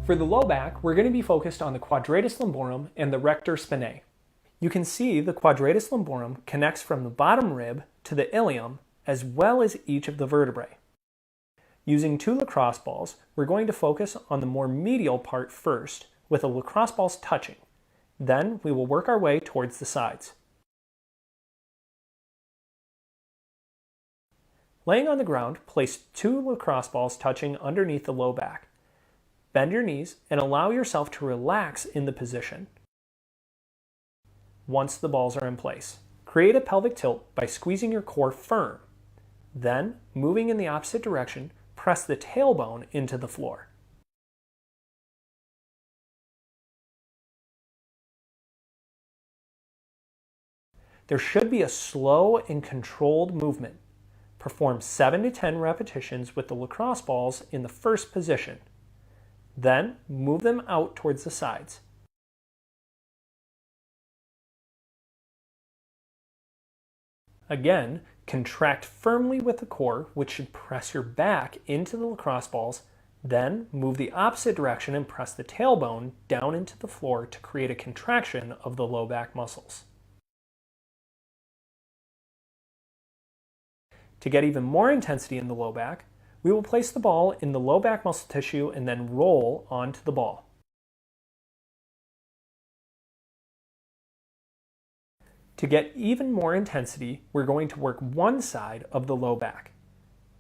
For the low back, we're going to be focused on the quadratus lumborum and the rector spinae. You can see the quadratus lumborum connects from the bottom rib to the ilium as well as each of the vertebrae. Using 2 lacrosse balls, we're going to focus on the more medial part first with the lacrosse balls touching. Then we will work our way towards the sides. Laying on the ground, place 2 lacrosse balls touching underneath the low back. Bend your knees and allow yourself to relax in the position. Once the balls are in place, create a pelvic tilt by squeezing your core firm. Then, moving in the opposite direction, press the tailbone into the floor. There should be a slow and controlled movement. Perform 7 to 10 repetitions with the lacrosse balls in the first position. Then, move them out towards the sides. Again, contract firmly with the core, which should press your back into the lacrosse balls. Then, move the opposite direction and press the tailbone down into the floor to create a contraction of the low back muscles. To get even more intensity in the low back, we will place the ball in the low back muscle tissue and then roll onto the ball. To get even more intensity, we're going to work one side of the low back.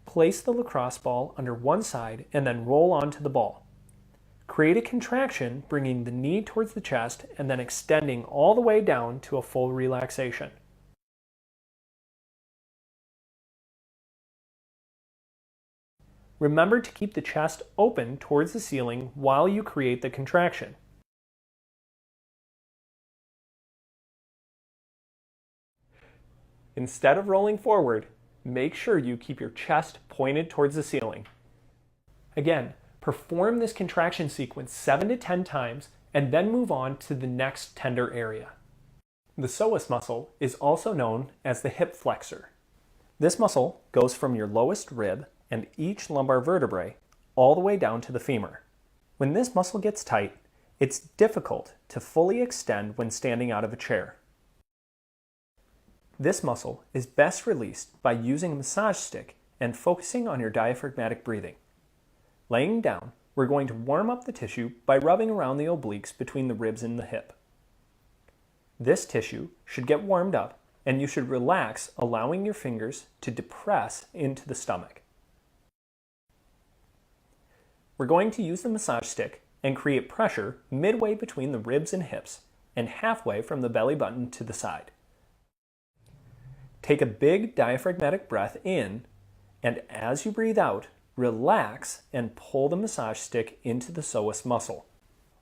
Place the lacrosse ball under one side and then roll onto the ball. Create a contraction, bringing the knee towards the chest and then extending all the way down to a full relaxation. Remember to keep the chest open towards the ceiling while you create the contraction. Instead of rolling forward, make sure you keep your chest pointed towards the ceiling. Again, perform this contraction sequence 7 to 10 times and then move on to the next tender area. The psoas muscle is also known as the hip flexor. This muscle goes from your lowest rib and each lumbar vertebrae all the way down to the femur. When this muscle gets tight, it's difficult to fully extend when standing out of a chair. This muscle is best released by using a massage stick and focusing on your diaphragmatic breathing. Laying down, we're going to warm up the tissue by rubbing around the obliques between the ribs and the hip. This tissue should get warmed up and you should relax, allowing your fingers to depress into the stomach. We're going to use the massage stick and create pressure midway between the ribs and hips and halfway from the belly button to the side. Take a big diaphragmatic breath in, and as you breathe out, relax and pull the massage stick into the psoas muscle.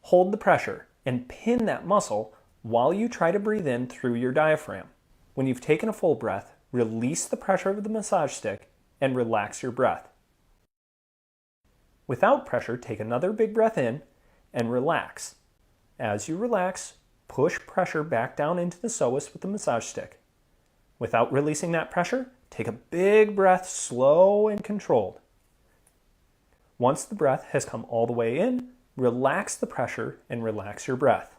Hold the pressure and pin that muscle while you try to breathe in through your diaphragm. When you've taken a full breath, release the pressure of the massage stick and relax your breath. Without pressure, take another big breath in and relax. As you relax, push pressure back down into the psoas with the massage stick. Without releasing that pressure, take a big breath, slow and controlled. Once the breath has come all the way in, relax the pressure and relax your breath.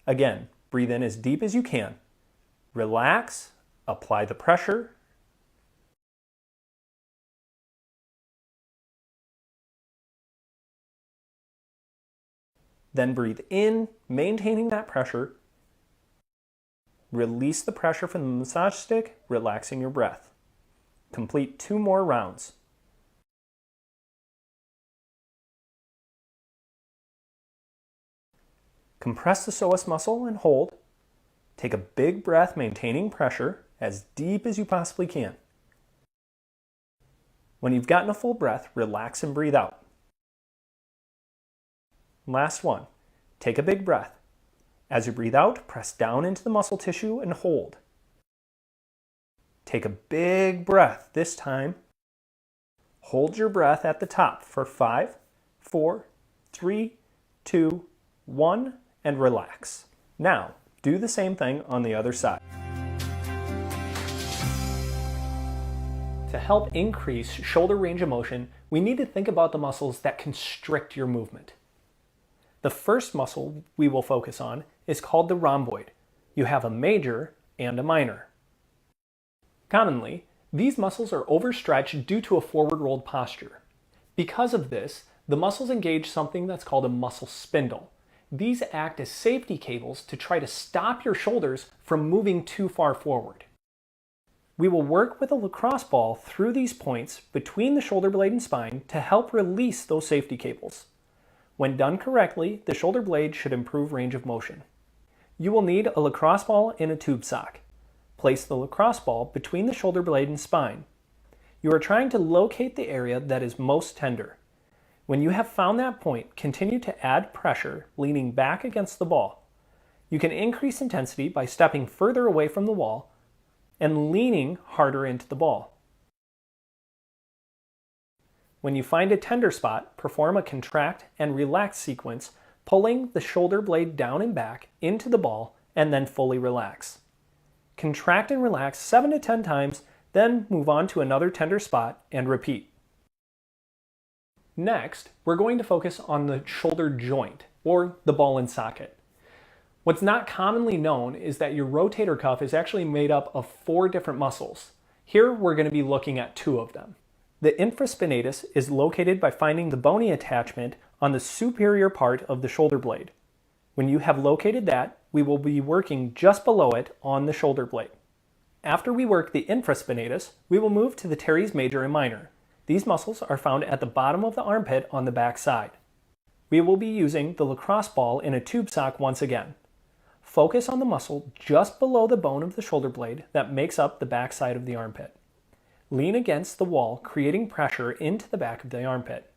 Again, breathe in as deep as you can. Relax, apply the pressure. Then breathe in, maintaining that pressure. Release the pressure from the massage stick, relaxing your breath. Complete 2 more rounds. Compress the psoas muscle and hold. Take a big breath, maintaining pressure as deep as you possibly can. When you've gotten a full breath, relax and breathe out. Last one. Take a big breath. As you breathe out, press down into the muscle tissue and hold. Take a big breath this time. Hold your breath at the top for 5, 4, 3, 2, 1, and relax. Now, do the same thing on the other side. To help increase shoulder range of motion, we need to think about the muscles that constrict your movement. The first muscle we will focus on is called the rhomboid. You have a major and a minor. Commonly, these muscles are overstretched due to a forward rolled posture. Because of this, the muscles engage something that's called a muscle spindle. These act as safety cables to try to stop your shoulders from moving too far forward. We will work with a lacrosse ball through these points between the shoulder blade and spine to help release those safety cables. When done correctly, the shoulder blade should improve range of motion. You will need a lacrosse ball in a tube sock. Place the lacrosse ball between the shoulder blade and spine. You are trying to locate the area that is most tender. When you have found that point, continue to add pressure, leaning back against the ball. You can increase intensity by stepping further away from the wall and leaning harder into the ball. When you find a tender spot, perform a contract and relax sequence, pulling the shoulder blade down and back into the ball and then fully relax. Contract and relax 7 to 10 times, then move on to another tender spot and repeat. Next, we're going to focus on the shoulder joint, or the ball and socket. What's not commonly known is that your rotator cuff is actually made up of 4 different muscles. Here we're going to be looking at 2 of them. The infraspinatus is located by finding the bony attachment on the superior part of the shoulder blade. When you have located that, we will be working just below it on the shoulder blade. After we work the infraspinatus, we will move to the teres major and minor. These muscles are found at the bottom of the armpit on the back side. We will be using the lacrosse ball in a tube sock once again. Focus on the muscle just below the bone of the shoulder blade that makes up the back side of the armpit. Lean against the wall, creating pressure into the back of the armpit.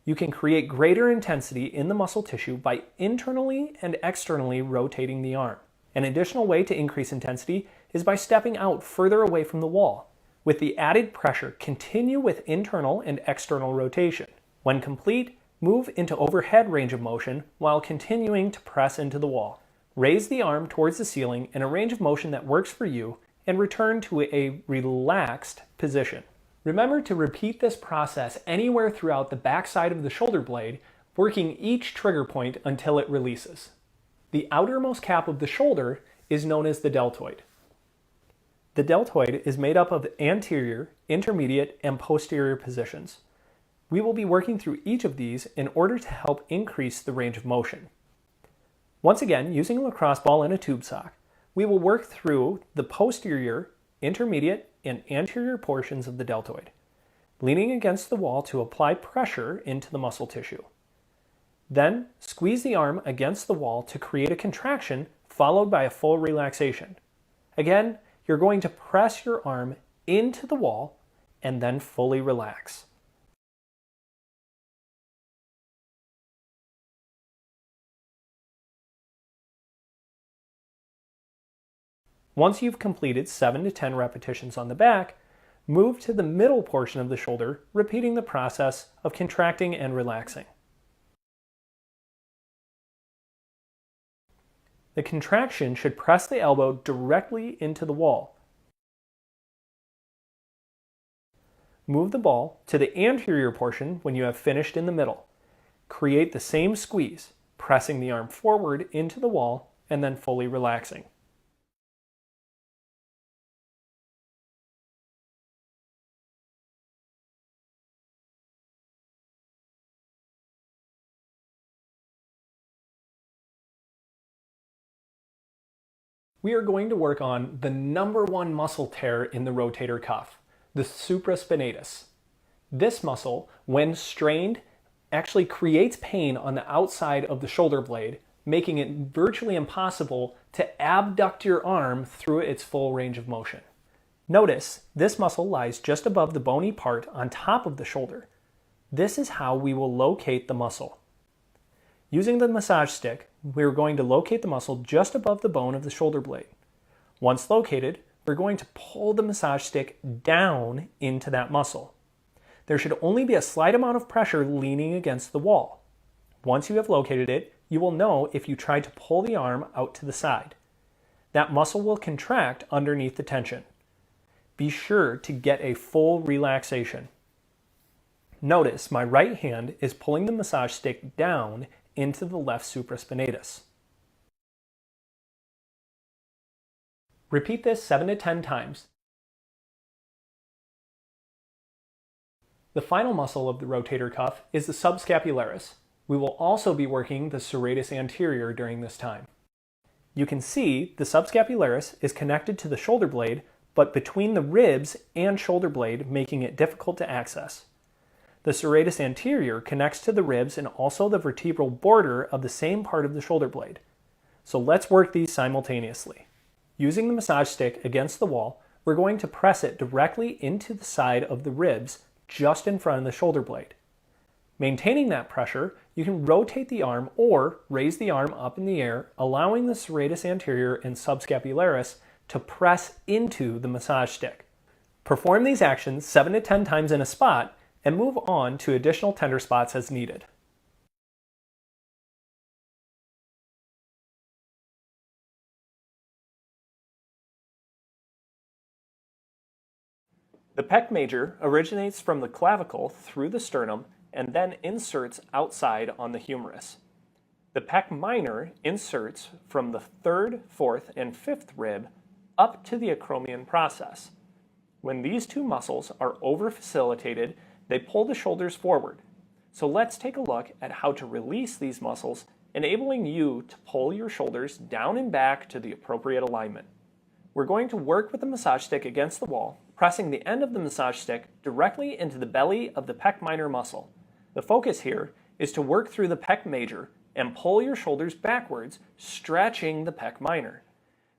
You can create greater intensity in the muscle tissue by internally and externally rotating the arm. An additional way to increase intensity is by stepping out further away from the wall. With the added pressure, continue with internal and external rotation. When complete, move into overhead range of motion while continuing to press into the wall. Raise the arm towards the ceiling in a range of motion that works for you and return to a relaxed position. Remember to repeat this process anywhere throughout the back side of the shoulder blade, working each trigger point until it releases. The outermost cap of the shoulder is known as the deltoid. The deltoid is made up of anterior, intermediate, and posterior positions. We will be working through each of these in order to help increase the range of motion. Once again, using a lacrosse ball and a tube sock, we will work through the posterior, intermediate, and anterior portions of the deltoid, leaning against the wall to apply pressure into the muscle tissue. Then, squeeze the arm against the wall to create a contraction followed by a full relaxation. Again, you're going to press your arm into the wall and then fully relax. Once you've completed 7 to 10 repetitions on the back, move to the middle portion of the shoulder, repeating the process of contracting and relaxing. The contraction should press the elbow directly into the wall. Move the ball to the anterior portion when you have finished in the middle. Create the same squeeze, pressing the arm forward into the wall and then fully relaxing. We are going to work on the number 1 muscle tear in the rotator cuff, the supraspinatus. This muscle, when strained, actually creates pain on the outside of the shoulder blade, making it virtually impossible to abduct your arm through its full range of motion. Notice, this muscle lies just above the bony part on top of the shoulder. This is how we will locate the muscle. Using the massage stick, we're going to locate the muscle just above the bone of the shoulder blade. Once located, we're going to pull the massage stick down into that muscle. There should only be a slight amount of pressure leaning against the wall. Once you have located it, you will know if you try to pull the arm out to the side. That muscle will contract underneath the tension. Be sure to get a full relaxation. Notice my right hand is pulling the massage stick down into the left supraspinatus. Repeat this 7 to 10 times. The final muscle of the rotator cuff is the subscapularis. We will also be working the serratus anterior during this time. You can see the subscapularis is connected to the shoulder blade, but between the ribs and shoulder blade, making it difficult to access. The serratus anterior connects to the ribs and also the vertebral border of the same part of the shoulder blade. So let's work these simultaneously. Using the massage stick against the wall, we're going to press it directly into the side of the ribs just in front of the shoulder blade. Maintaining that pressure, you can rotate the arm or raise the arm up in the air, allowing the serratus anterior and subscapularis to press into the massage stick. Perform these actions 7 to 10 times in a spot and move on to additional tender spots as needed. The pec major originates from the clavicle through the sternum and then inserts outside on the humerus. The pec minor inserts from the 3rd, 4th, and 5th rib up to the acromion process. When these two muscles are over-facilitated, they pull the shoulders forward. So let's take a look at how to release these muscles, enabling you to pull your shoulders down and back to the appropriate alignment. We're going to work with the massage stick against the wall, pressing the end of the massage stick directly into the belly of the pec minor muscle. The focus here is to work through the pec major and pull your shoulders backwards, stretching the pec minor.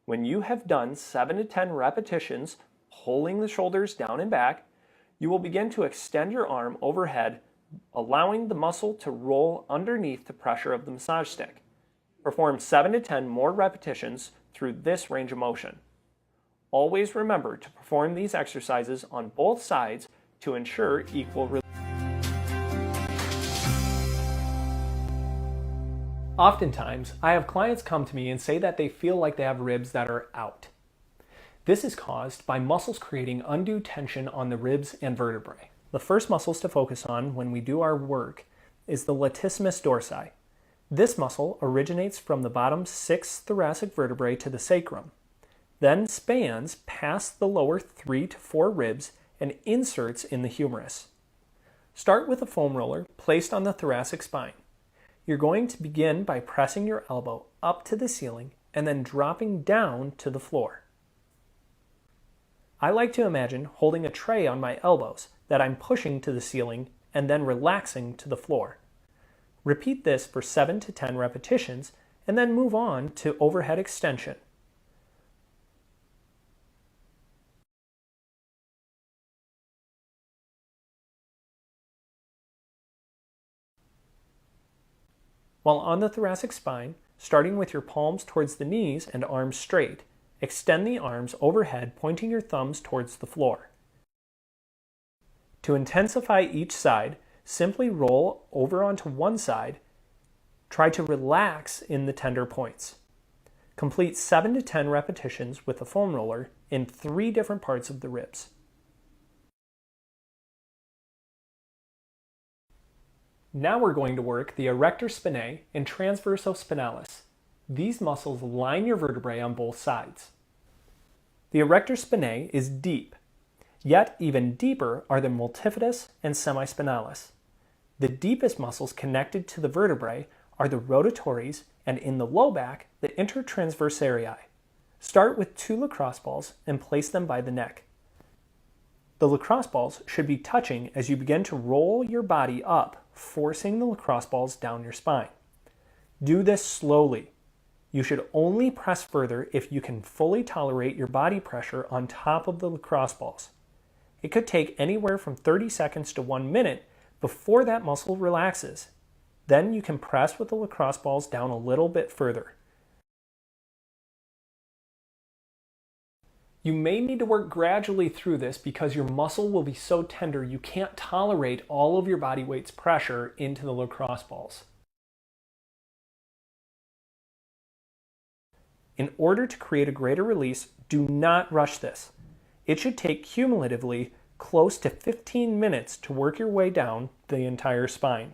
When you have done 7 to 10 repetitions, pulling the shoulders down and back, you will begin to extend your arm overhead, allowing the muscle to roll underneath the pressure of the massage stick. Perform 7 to 10 more repetitions through this range of motion. Always remember to perform these exercises on both sides to ensure equal release. Oftentimes, I have clients come to me and say that they feel like they have ribs that are out. This is caused by muscles creating undue tension on the ribs and vertebrae. The first muscles to focus on when we do our work is the latissimus dorsi. This muscle originates from the bottom 6 thoracic vertebrae to the sacrum, then spans past the lower 3 to 4 ribs and inserts in the humerus. Start with a foam roller placed on the thoracic spine. You're going to begin by pressing your elbow up to the ceiling and then dropping down to the floor. I like to imagine holding a tray on my elbows that I'm pushing to the ceiling and then relaxing to the floor. Repeat this for 7 to 10 repetitions and then move on to overhead extension. While on the thoracic spine, starting with your palms towards the knees and arms straight, extend the arms overhead, pointing your thumbs towards the floor. To intensify each side, simply roll over onto one side. Try to relax in the tender points. Complete 7 to 10 repetitions with a foam roller in 3 different parts of the ribs. Now we're going to work the erector spinae and transverso spinalis. These muscles line your vertebrae on both sides. The erector spinae is deep, yet even deeper are the multifidus and semispinalis. The deepest muscles connected to the vertebrae are the rotatories and in the low back, the intertransversarii. Start with 2 lacrosse balls and place them by the neck. The lacrosse balls should be touching as you begin to roll your body up, forcing the lacrosse balls down your spine. Do this slowly. You should only press further if you can fully tolerate your body pressure on top of the lacrosse balls. It could take anywhere from 30 seconds to 1 minute before that muscle relaxes. Then you can press with the lacrosse balls down a little bit further. You may need to work gradually through this because your muscle will be so tender you can't tolerate all of your body weight's pressure into the lacrosse balls. In order to create a greater release, do not rush this. It should take cumulatively close to 15 minutes to work your way down the entire spine.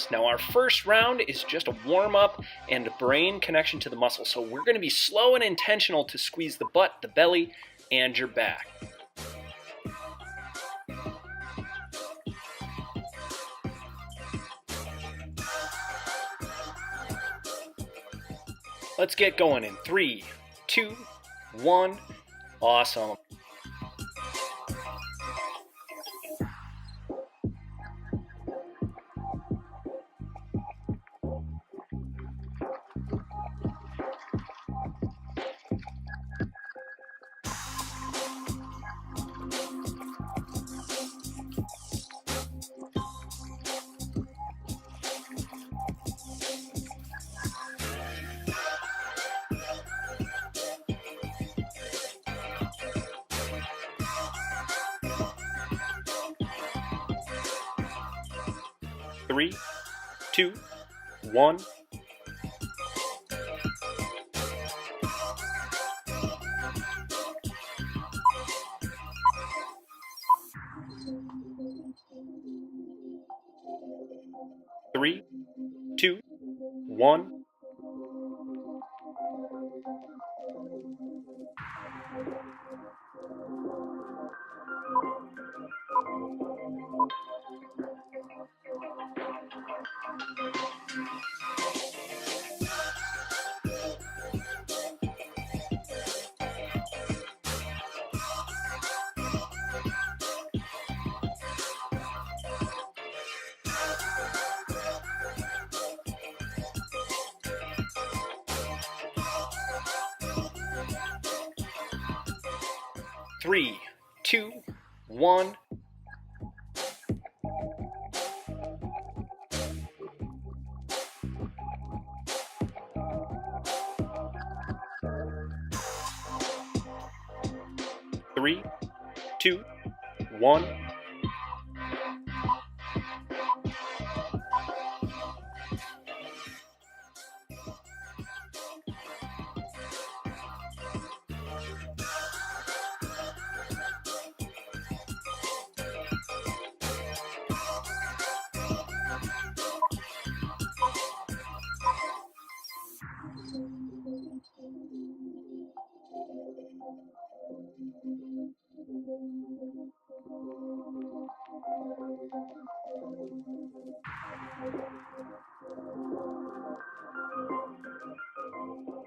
Now our first round is just a warm-up and brain connection to the muscle. So we're going to be slow and intentional to squeeze the butt, the belly, and your back. Let's get going in 3, 2, 1. Awesome. 3, 2, 1. Three, two, one. Three, two, one. Three, two, one.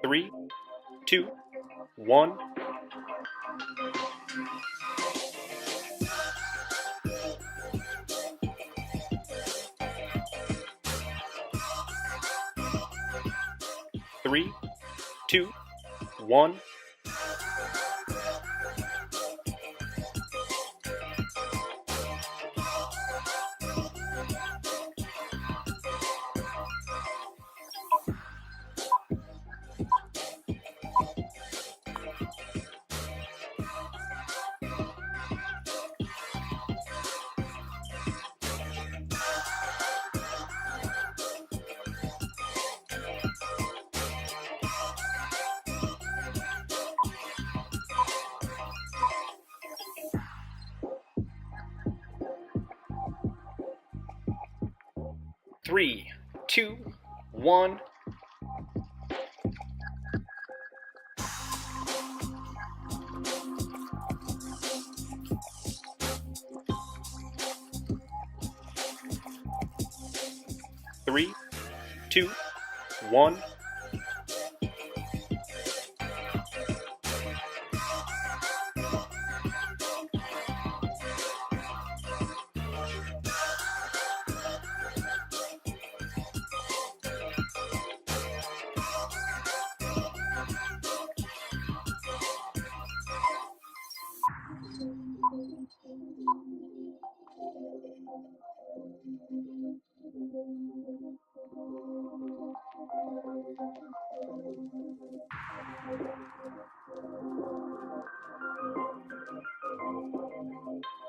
Three, two, one. Three, two, one. Three, two, one. Three, two, one.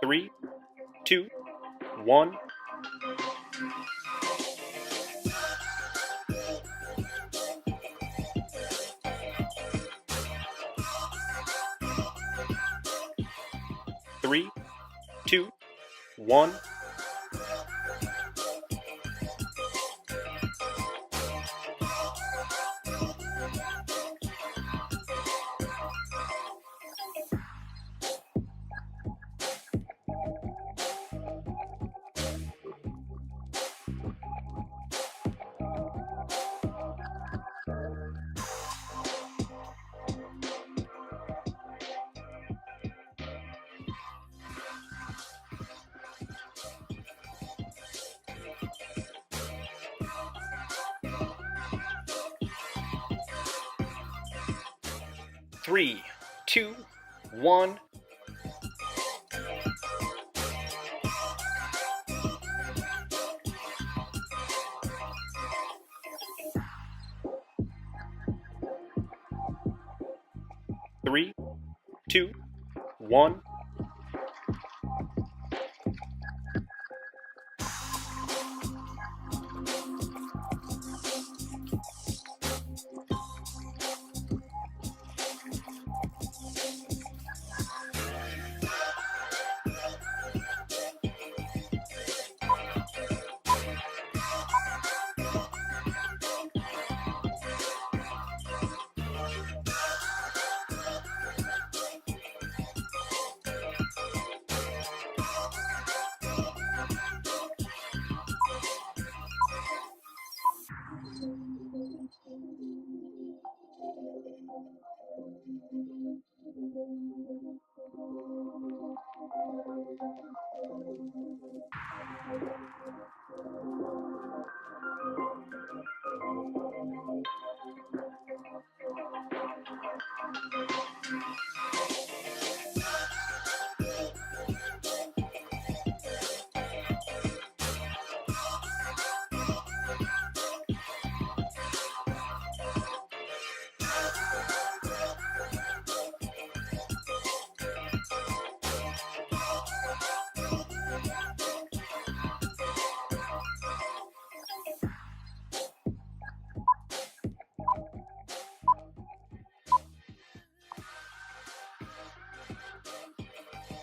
Three, two, one. Three, two, one. Three, two, one. Three, two, one.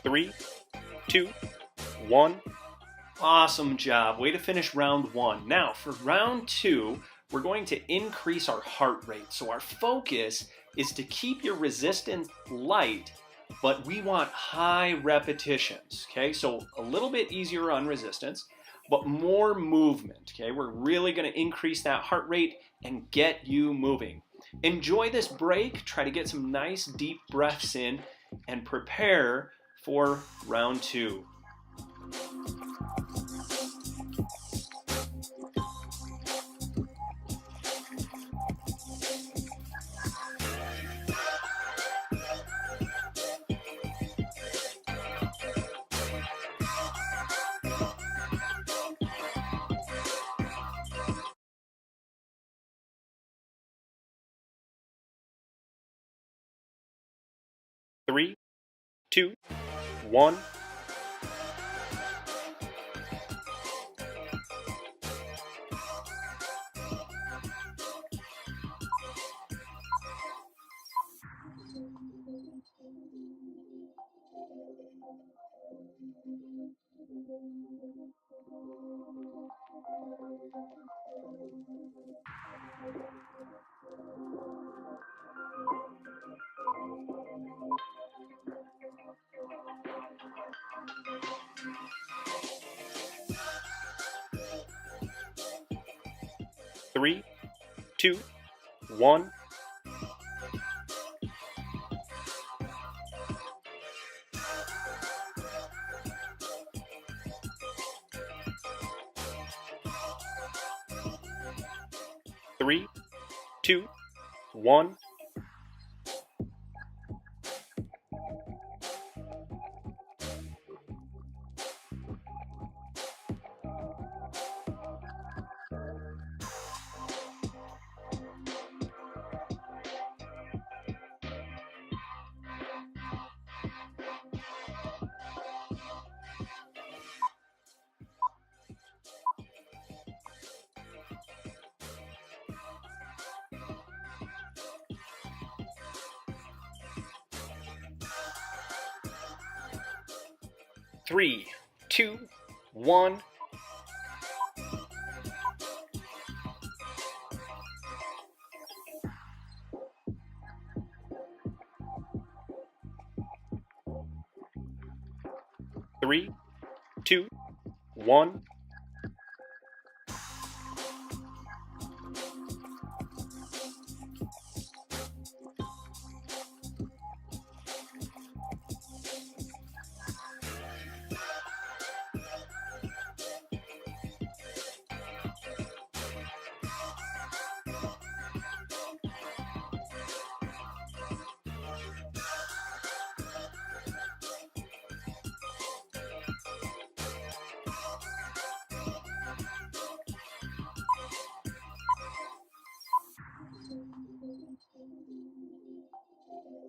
3, 2, 1. Awesome job. Way to finish round 1. Now, for round 2, we're going to increase our heart rate. So our focus is to keep your resistance light, but we want high repetitions, okay? So a little bit easier on resistance, but more movement, okay? We're really gonna increase that heart rate and get you moving. Enjoy this break, try to get some nice deep breaths in, and prepare for round 2. Three, 2, 1. Three, 2, 1. Three, 2, 1. 3, 2, 1. Three, 2, 1.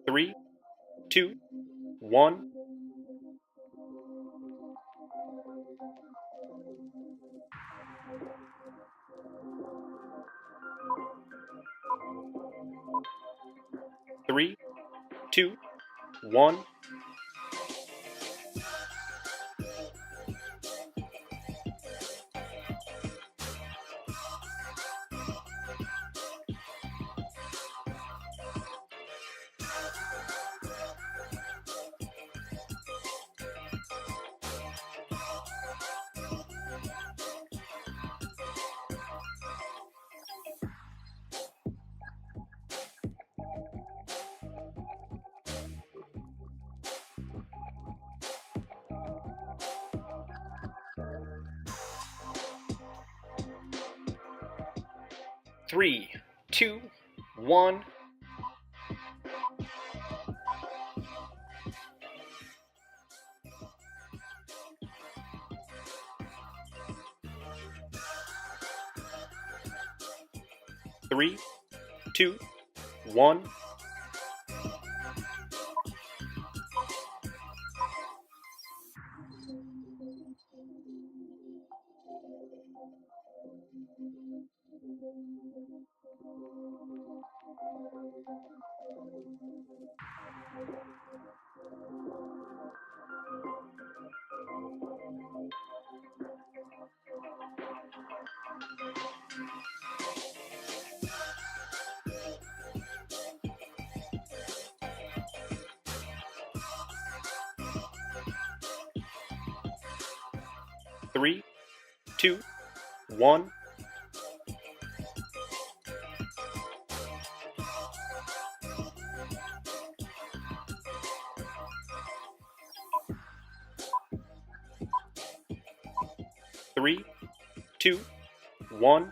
3, 2, 1. 3, 2, 1. Three, 2, 1. 3, 2, 1. 2, 1. Three, two, one.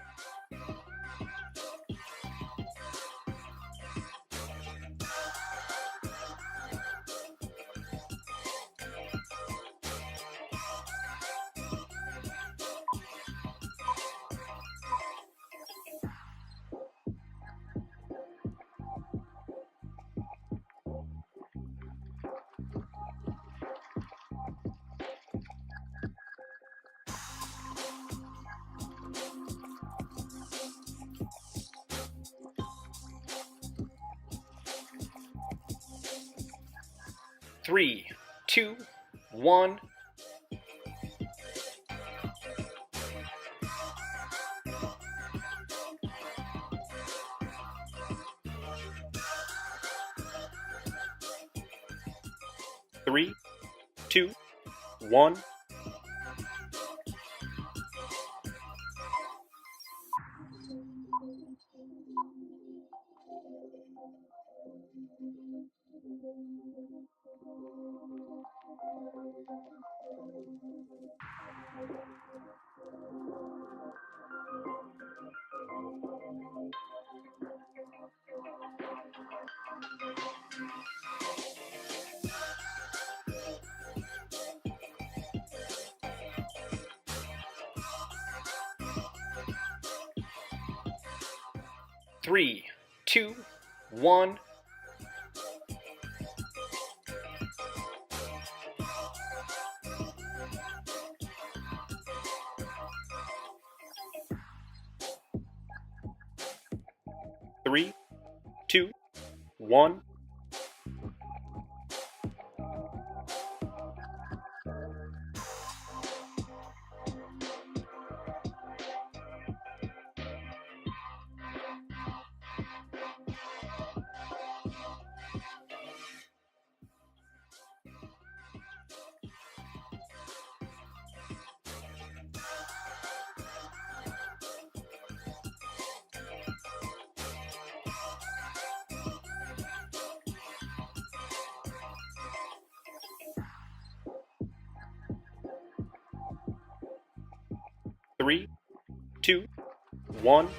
Three, two, one. Three, two, one. Three, two, one. Three, two, one. Three, two, one.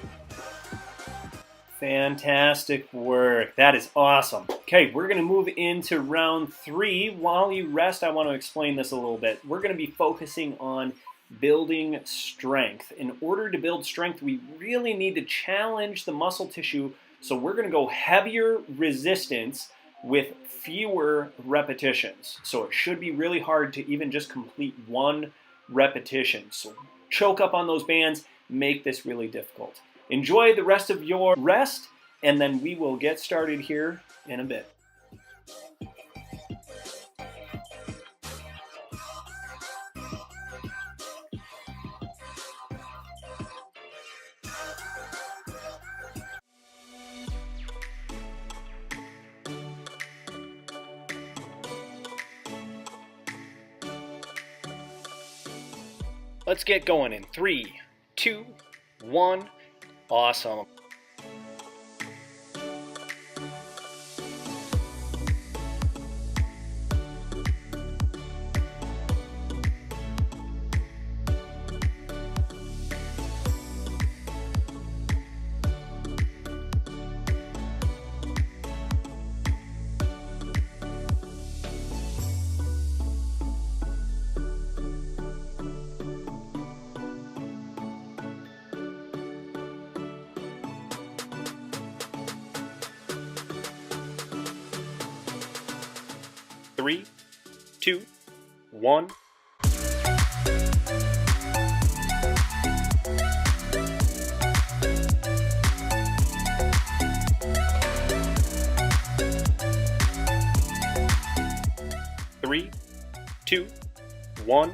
Fantastic work. That is awesome. Okay, we're going to move into round 3. While you rest, I want to explain this a little bit. We're going to be focusing on building strength. In order to build strength, we really need to challenge the muscle tissue. So we're going to go heavier resistance with fewer repetitions. So it should be really hard to even just complete one repetition. So choke up on those bands, make this really difficult. Enjoy the rest of your rest, and then we will get started here in a bit. Let's get going in 3, 2, 1. Awesome. Three, two, one. Three, two, one.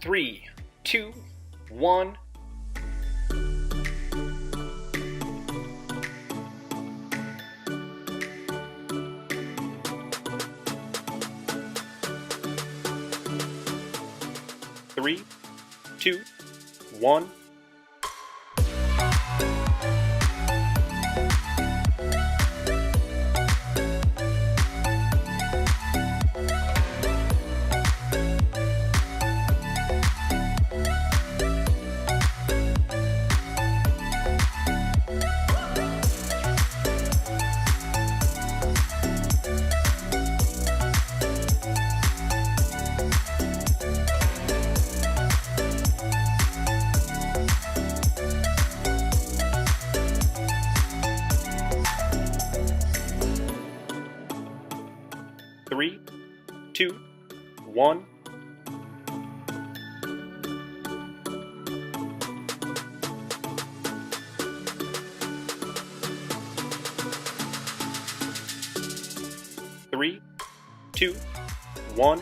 3, 2, 1. Three, two, one. Three, two, one. Three, two, one.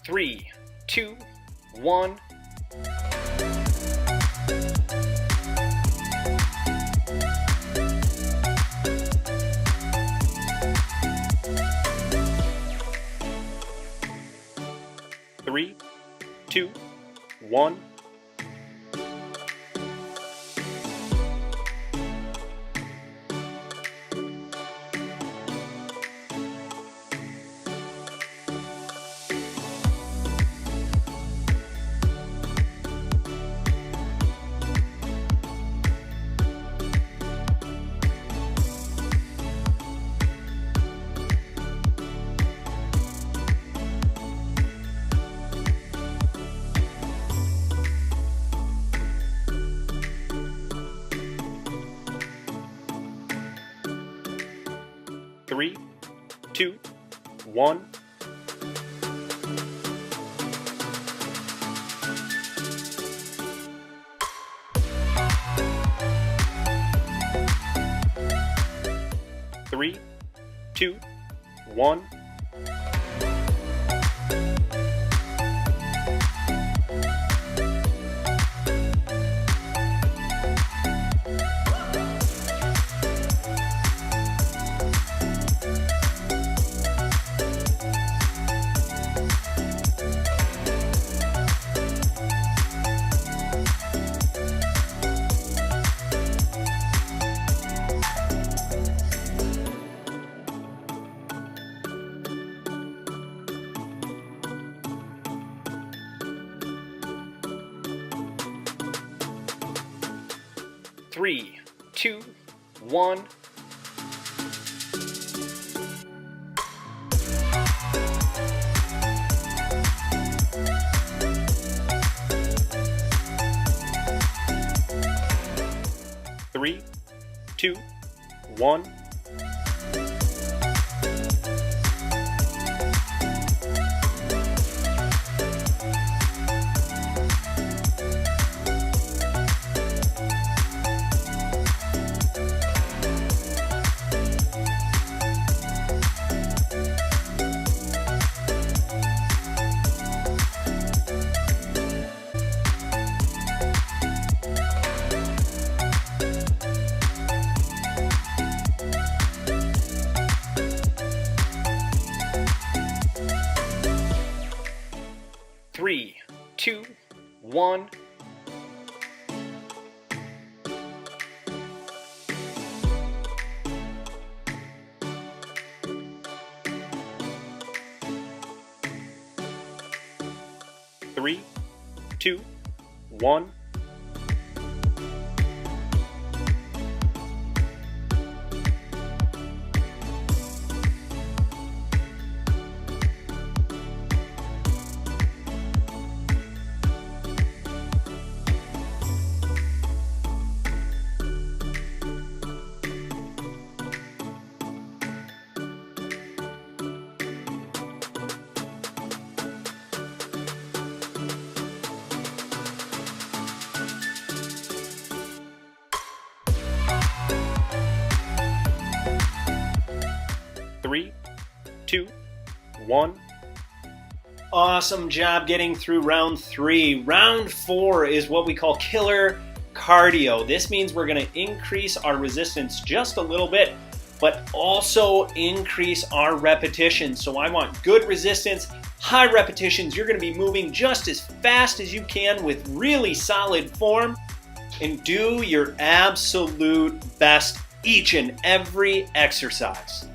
Three, two, one. Three, two, one. Three, two, one. Three, two, one. Three, two, one. Three, two, one. Three, two, one. Three, two, one. 2, 1. Awesome job getting through round 3. Round 4 is what we call killer cardio. This means we're going to increase our resistance just a little bit, but also increase our repetitions. So I want good resistance, high repetitions. You're going to be moving just as fast as you can with really solid form, and do your absolute best each and every exercise.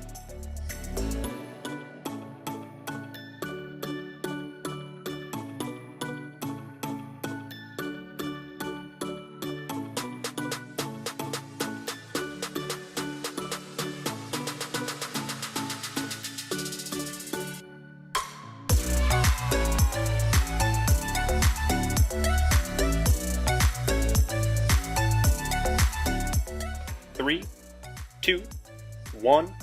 Three, 2, 1.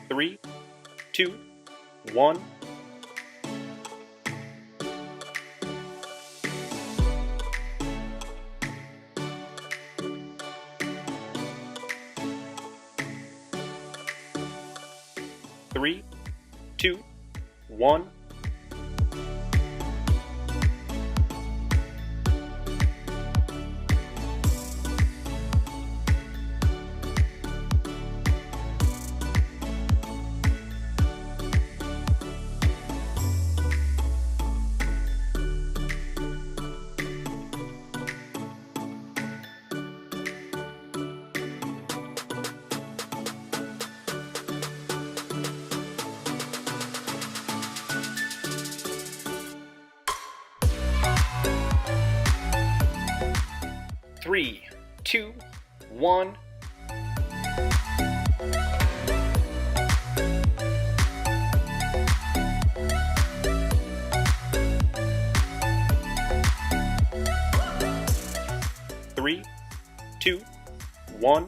Three, 2, 1. Three, 2, 1. Three, 2, 1. Three, 2, 1.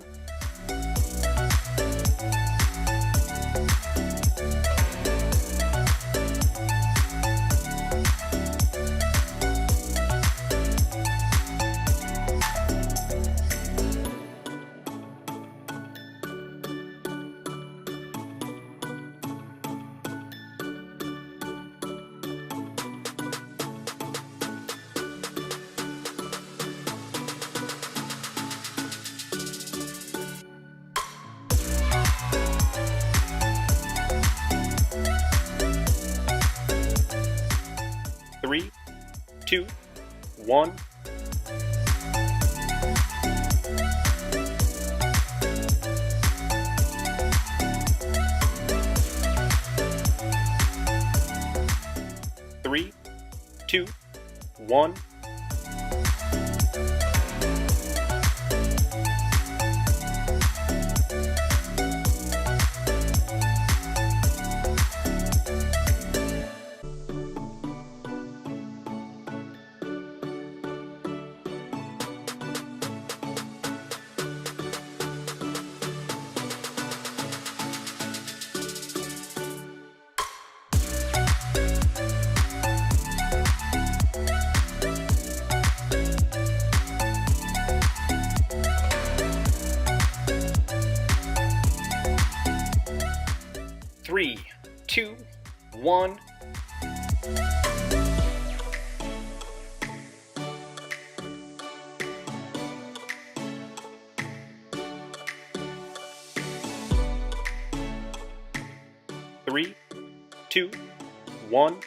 Three, 2, 1. Three, 2, 1. Three, 2, 1. Three, 2, 1.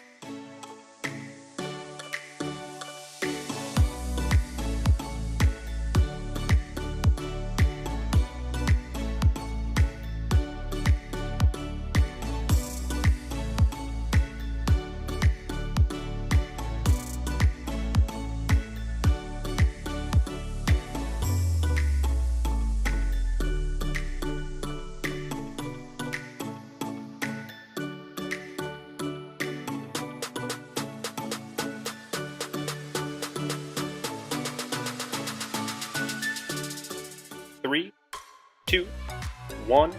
3, 2, 1.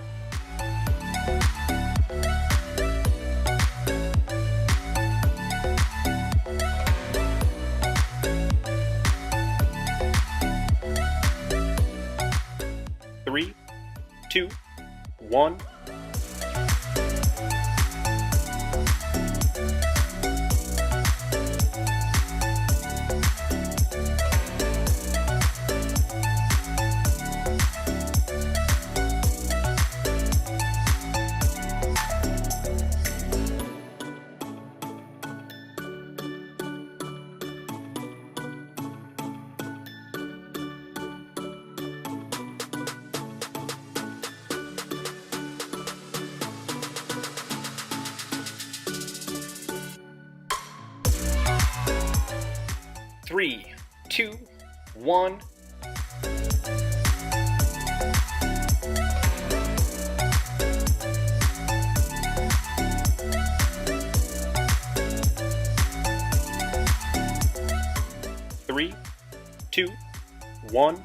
Three, two, one. Three, two, one. Three, two, one.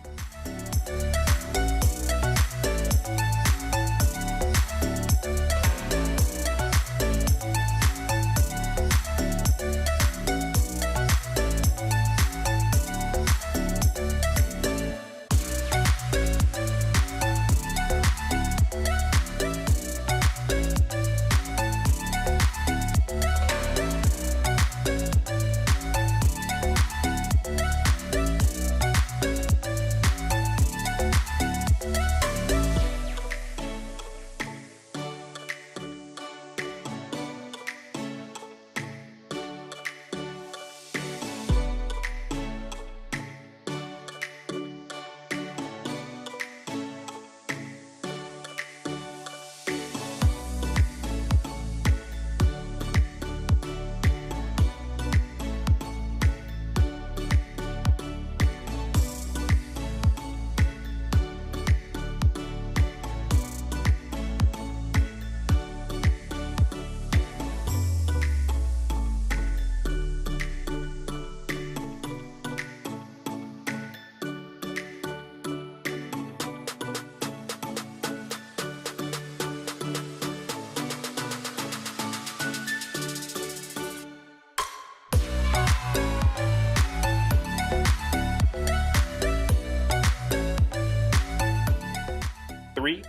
Three,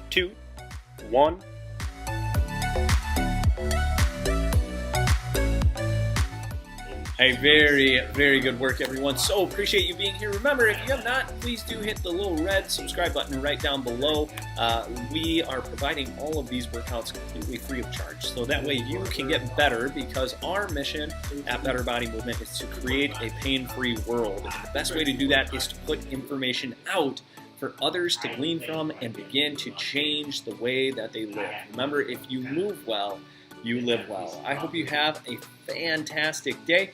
two, one. Hey, very good work, everyone. So appreciate you being here. Remember, if you have not, please do hit the little red subscribe button right down below. We are providing all of these workouts completely free of charge. So that way you can get better, because our mission at Better Body Movement is to create a pain-free world. And the best way to do that is to put information out for others to glean from and begin to change the way that they live. Remember, if you move well, you live well. I hope you have a fantastic day.